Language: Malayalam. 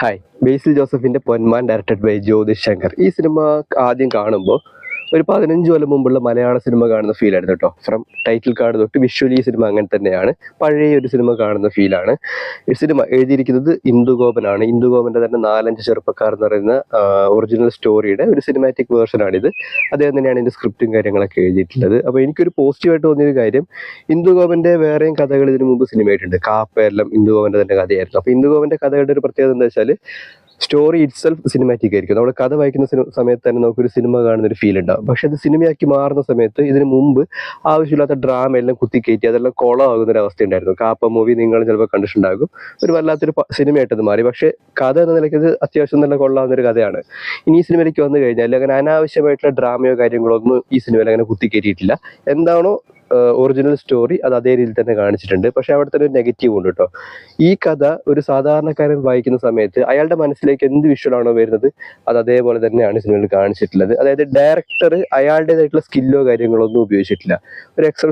ഹായ്, ബേസിൽ ജോസഫിന്റെ പൊന്മാൻ ഡയറക്റ്റഡ് ബൈ ജ്യോതിഷ് ശങ്കർ. ഈ സിനിമ ആദ്യം കാണുമ്പോൾ ഒരു 15 കൊല്ലം മുമ്പുള്ള മലയാള സിനിമ കാണുന്ന ഫീൽ ആയിരുന്നു കേട്ടോ. ഫ്രം ടൈറ്റിൽ കാർഡ് തൊട്ട് വിഷ്വലി ഈ സിനിമ അങ്ങനെ തന്നെയാണ്. പഴയ ഒരു സിനിമ കാണുന്ന ഫീലാണ്. ഈ സിനിമ എഴുതിയിരിക്കുന്നത് ഇന്ദുഗോപനാണ്. ഇന്ദുഗോപന്റെ തന്നെ 4-5 ചെറുപ്പക്കാർ എന്ന് പറയുന്ന ഒറിജിനൽ സ്റ്റോറിയുടെ ഒരു സിനിമാറ്റിക് വേർഷനാണിത്. അദ്ദേഹം തന്നെയാണ് ഇതിന്റെ സ്ക്രിപ്റ്റും കാര്യങ്ങളൊക്കെ എഴുതിയിട്ടുള്ളത്. അപ്പോൾ എനിക്കൊരു പോസിറ്റീവായിട്ട് തോന്നിയൊരു കാര്യം, ഇന്ദുഗോപന്റെ വേറെയും കഥകൾ ഇതിനു മുമ്പ് സിനിമയായിട്ടുണ്ട്. കാപ്പയെല്ലാം ഇന്ദുഗോപന്റെ തന്നെ കഥയായിരുന്നു. അപ്പോൾ ഇന്ദുഗോപന്റെ കഥകളുടെ ഒരു പ്രത്യേകത എന്താ വെച്ചാൽ, സ്റ്റോറി ഇറ്റ് സെൽഫ് സിനിമാറ്റിക് ആയിരിക്കും. നമ്മൾ കഥ വായിക്കുന്ന സമയത്ത് തന്നെ നമുക്കൊരു സിനിമ കാണുന്ന ഒരു ഫീൽ ഉണ്ടാവും. പക്ഷെ അത് സിനിമയാക്കി മാറുന്ന സമയത്ത് ഇതിനു മുമ്പ് ആവശ്യമില്ലാത്ത ഡ്രാമ എല്ലാം കുത്തിക്കയറ്റി അതെല്ലാം കൊളമാകുന്ന ഒരു അവസ്ഥ ഉണ്ടായിരുന്നു. കാപ്പ മൂവി നിങ്ങൾ ചിലപ്പോൾ കണ്ടിട്ടുണ്ടാകും. ഒരു വല്ലാത്തൊരു സിനിമയായിട്ടത് മാറി. പക്ഷെ കഥ എന്ന നിലയ്ക്ക് ഇത് അത്യാവശ്യം നല്ല കൊള്ളാവുന്ന ഒരു കഥയാണ്. ഇനി ഈ സിനിമയിലേക്ക് വന്നു കഴിഞ്ഞാൽ അങ്ങനെ അനാവശ്യമായിട്ടുള്ള ഡ്രാമയോ കാര്യങ്ങളോ ഒന്നും ഈ സിനിമയിൽ അങ്ങനെ കുത്തിക്കയറ്റിയിട്ടില്ല. എന്താണോ ഒറിജിനൽ സ്റ്റോറി അത് അതേ രീതിയിൽ തന്നെ കാണിച്ചിട്ടുണ്ട്. പക്ഷെ അവിടെ തന്നെ ഒരു നെഗറ്റീവ് ഉണ്ട് കേട്ടോ. ഈ കഥ ഒരു സാധാരണക്കാരൻ വായിക്കുന്ന സമയത്ത് അയാളുടെ മനസ്സിലേക്ക് എന്ത് വിഷ്വലാണോ വരുന്നത് അത് അതേപോലെ തന്നെയാണ് സിനിമയിൽ കാണിച്ചിട്ടുള്ളത്. അതായത് ഡയറക്ടർ അയാളുടേതായിട്ടുള്ള സ്കില്ലോ കാര്യങ്ങളോ ഒന്നും ഉപയോഗിച്ചിട്ടില്ല. ഒരു